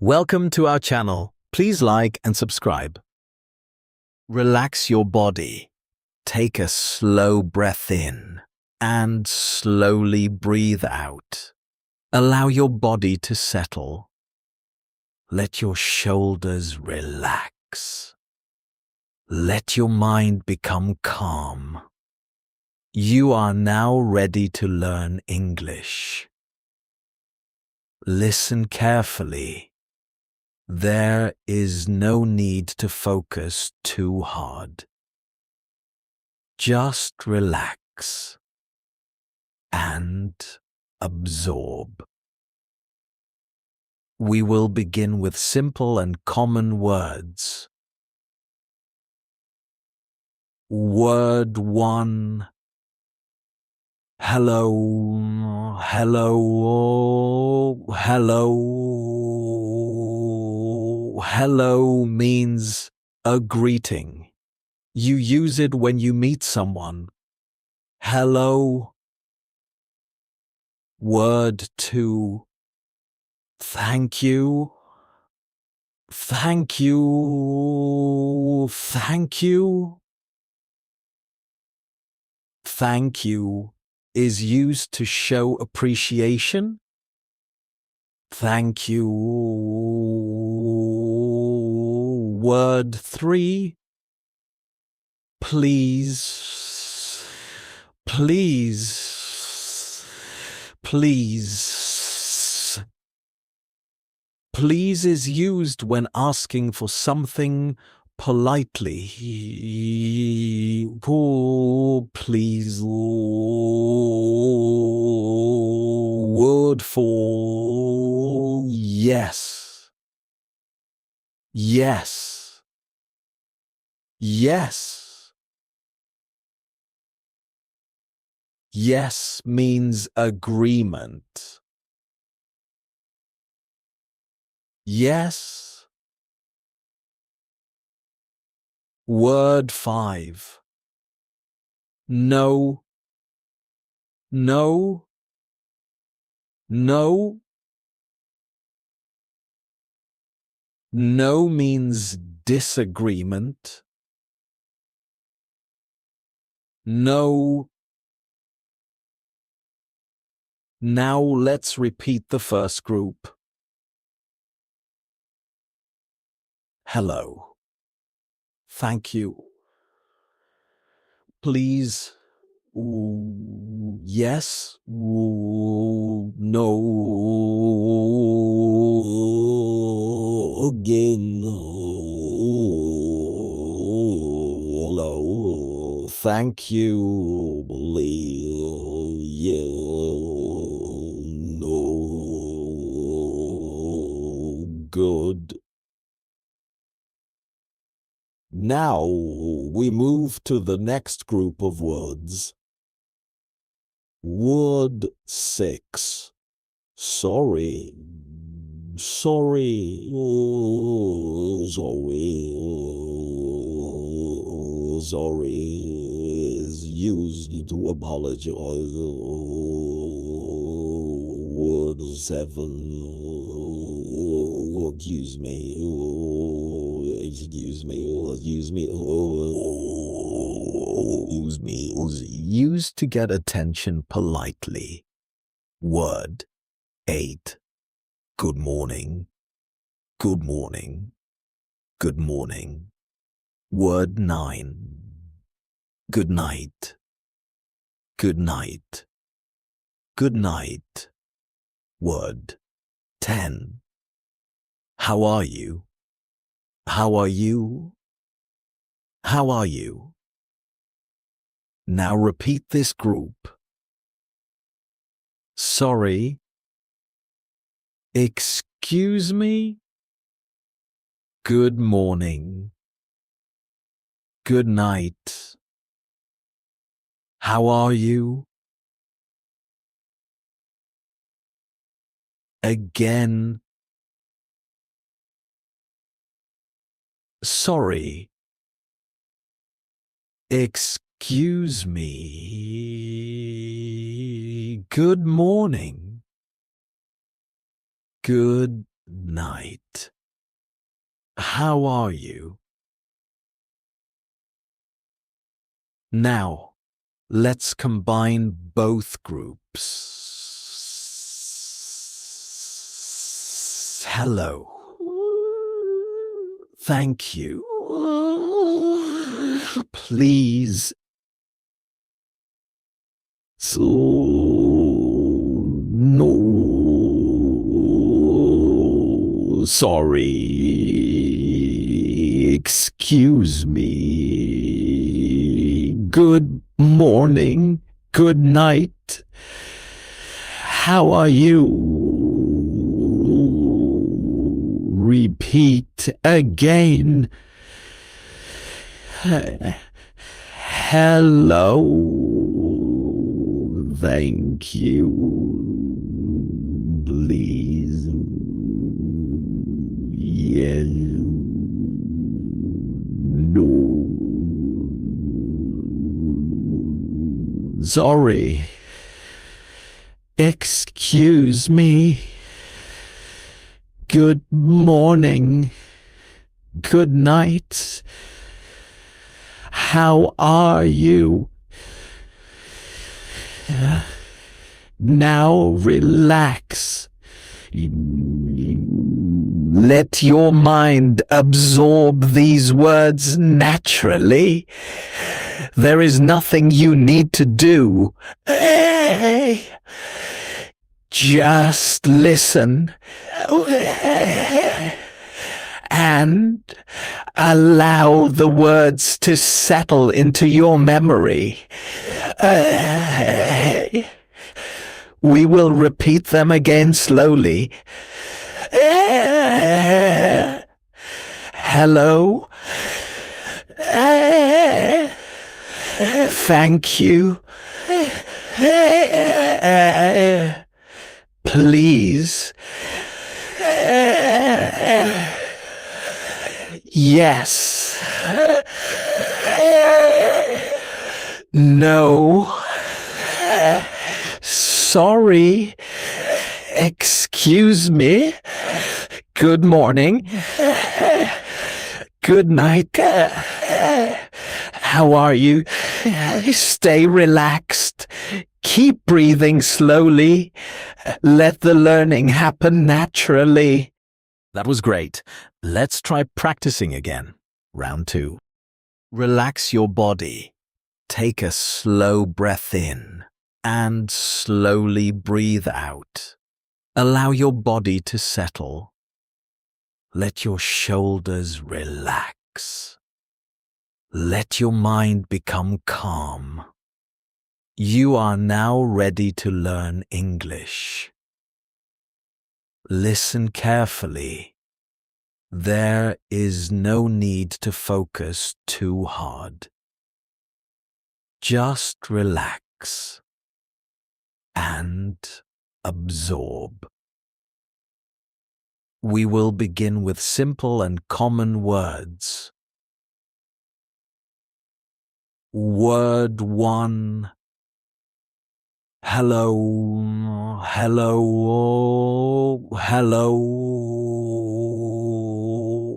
Welcome to our channel. Please like and subscribe. Relax your body. Take a slow breath in and slowly breathe out. Allow your body to settle. Let your shoulders relax. Let your mind become calm. You are now ready to learn English. Listen carefully. There is no need to focus too hard. Just relax and absorb. We will begin with simple and common words. Word 1. Hello, hello, hello. Hello means a greeting. You use it when you meet someone. Hello. Word 2. Thank you. Thank you. Thank you. Thank you is used to show appreciation. Thank you. Word 3. Please. Please. Please. Please is used when asking for something politely. Oh, please. Word 4. Yes. Yes. Yes. Yes means agreement. Yes. Word 5. No. No. No. No means disagreement. No. Now let's repeat the first group. Hello. Thank you. Please. Yes. No. Again. Hello. Thank you. No. Good. Now we move to the next group of words. Word 6. Sorry. Sorry. Sorry. Sorry is used to apologize. Word 7. Excuse me. Excuse me. Excuse me. Excuse me. Used to get attention politely. Word 8. Good morning. Good morning. Good morning. Word 9. Good night. Good night. Good night. Word 10. How are you? How are you? How are you? Now repeat this group. Sorry. Excuse me. Good morning. Good night. How are you? Again. Sorry. Excuse me. Good morning. Good night. How are you? Now, let's combine both groups. Hello. Thank you. Please. So, no. Sorry. Excuse me. Good morning. Good night. How are you? Repeat again. Hello. Thank you. Please. Yes. No. Sorry. Excuse me. Good morning. Good night. How are you? Now relax. Let your mind absorb these words naturally. There is nothing you need to do. Just listen and allow the words to settle into your memory. We will repeat them again slowly. Hello. Thank you. Please. Yes. No. Sorry. Excuse me. Good morning. Good night. How are you? Stay relaxed. Keep breathing slowly. Let the learning happen naturally. That was great. Let's try practicing again. Round 2. Relax your body. Take a slow breath in and slowly breathe out. Allow your body to settle. Let your shoulders relax. Let your mind become calm. You are now ready to learn English. Listen carefully. There is no need to focus too hard. Just relax and absorb. We will begin with simple and common words. Word 1. Hello, hello, hello.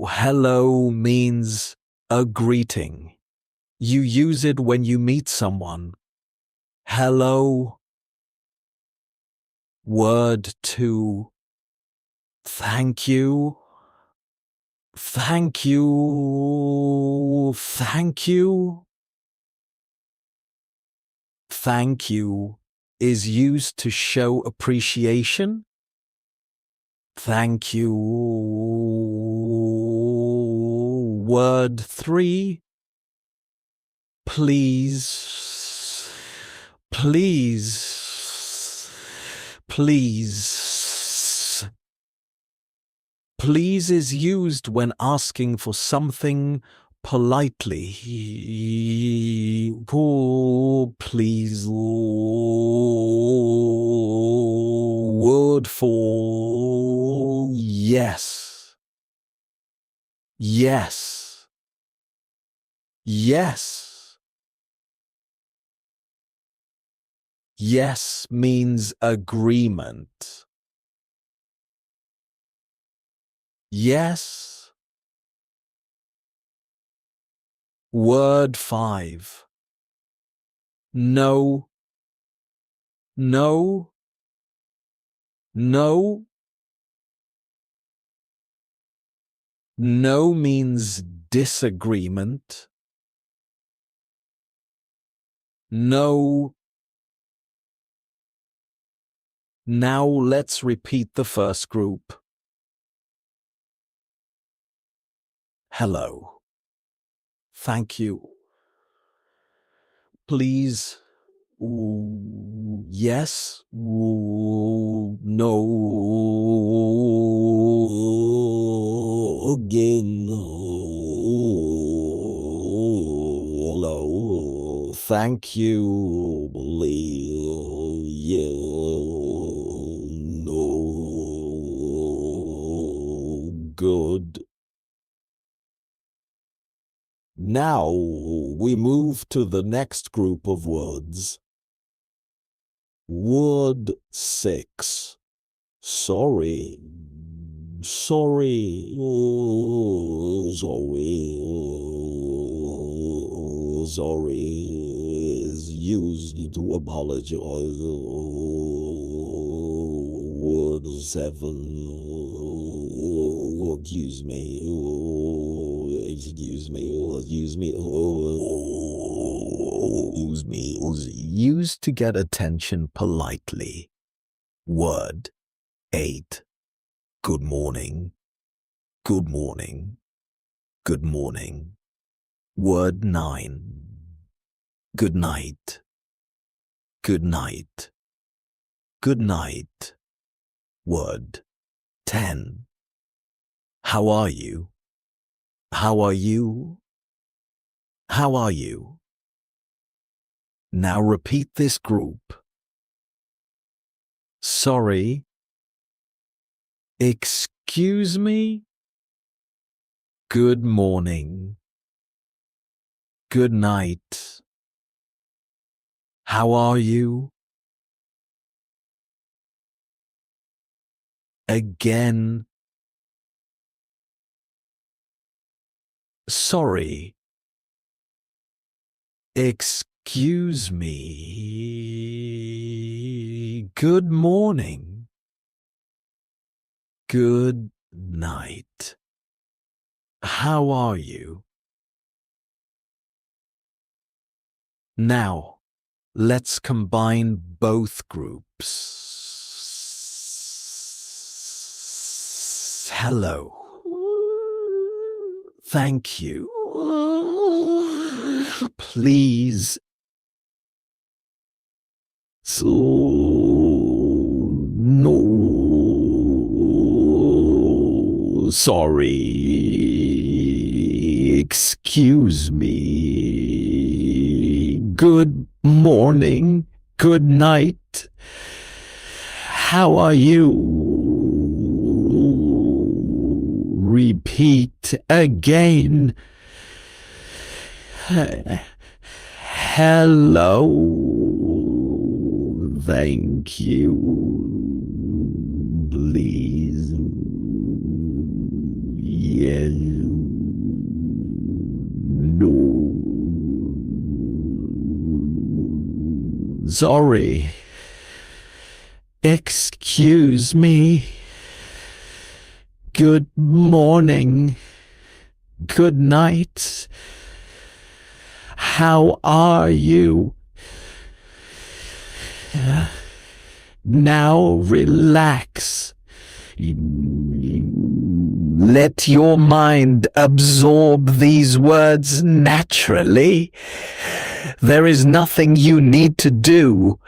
Hello means a greeting. You use it when you meet someone. Hello. Word 2. Thank you. Thank you. Thank you. Thank you is used to show appreciation. Thank you. Word 3. Please. Please. Please. Please is used when asking for something politely. Oh, please. Word 4. Yes. Yes. Yes. Yes means agreement. Yes. Word 5. No. No. No. No means disagreement. No. Now let's repeat the first group. Hello. Thank you. Please. Yes. No. Again. Hello. Thank you. Yeah. No. Good. Now we move to the next group of words. Word 6. Sorry. Sorry. Sorry is used to apologize. Word 7. Excuse me. Used to get attention politely. Word 8. Good morning. Good morning. Good morning. Word 9. Good night. Good night. Good night. Word 10. How are you? How are you? How are you? Now repeat this group. Sorry. Excuse me. Good morning. Good night. How are you? Again. Sorry. Excuse me. Good morning. Good night. How are you? Now, let's combine both groups. Hello. Thank you. Please. So, no. Sorry. Excuse me. Good morning. Good night. How are you? Repeat again. Hello. Thank you. Please. Yes. No. Sorry. Excuse me. Good morning. Good night. How are you? Now relax. Let your mind absorb these words naturally. There is nothing you need to do.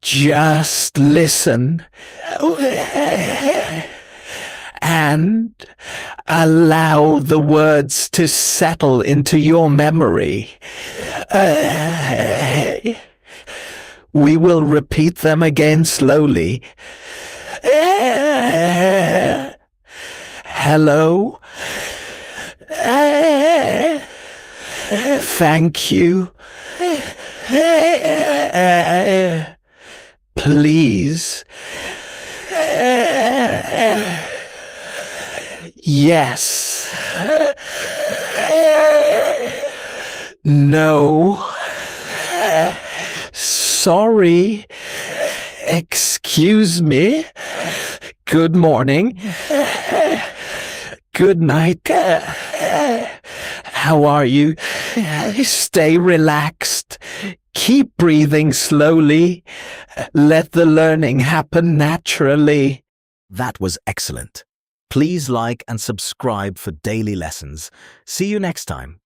Just listen and allow the words to settle into your memory. We will repeat them again slowly. Hello. Thank you. Please. Yes. No. Sorry. Excuse me. Good morning. Good night. How are you? Stay relaxed. Keep breathing slowly. Let the learning happen naturally. That was excellent. Please like and subscribe for daily lessons. See you next time.